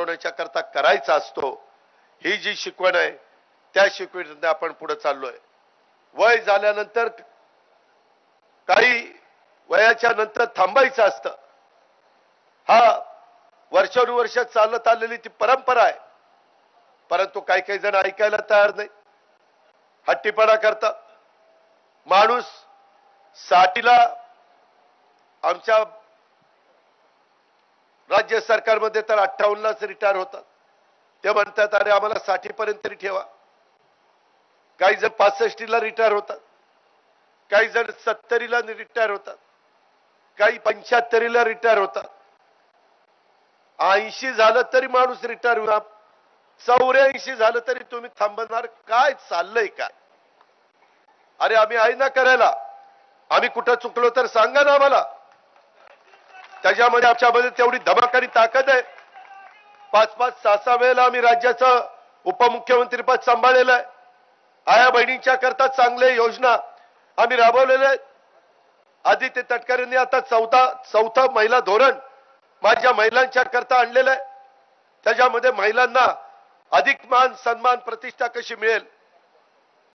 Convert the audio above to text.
सोडवण्याच्या करता करायचा असतो। ही जी शिकवण आहे त्या शिकवणीने आपण पुढे चाललोय। वय झाल्यानंतर काही वयाच्या नंतर थांबायचं असतं। हा वर्षानुवर्ष चालत आलेली ती परंपरा आहे, परंतु काही काही जण ऐकायला तयार नाही, हट्टीपणा करतात। माणूस 60ला आमच्या राज्य सरकारमध्ये तर 58लाच रिटायर होतात। ते म्हणतात अरे आम्हाला 60 पर्यंत तरी ठेवा। काही जण 65ला रिटायर होतात, काही जण 70ला रिटायर होतात, काही 75ला रिटायर होतात। 80 झालं तरी माणूस रिटायर होणार, 84 झालं तरी तुम्ही थांबणार। काय चाललंय काय? अरे आम्ही आहे ना करायला, आम्ही कुठं चुकलो तर सांगा ना आम्हाला। त्याच्यामध्ये आमच्यामध्ये तेवढी धमक आणि ताकद आहे। 5-5, 6-6 वेळेला आम्ही राज्याचं उपमुख्यमंत्री पद सांभाळलेलं आहे। आया बहिणींच्या करता चांगले योजना आम्ही राबवलेल्या आहेत। आदित्य तटकरेंनी आता चौथा महिला धोरण माझ्या महिलांच्या करता आणलेलं आहे। त्याच्यामध्ये महिलांना अधिक मान सन्मान प्रतिष्ठा कशी मिळेल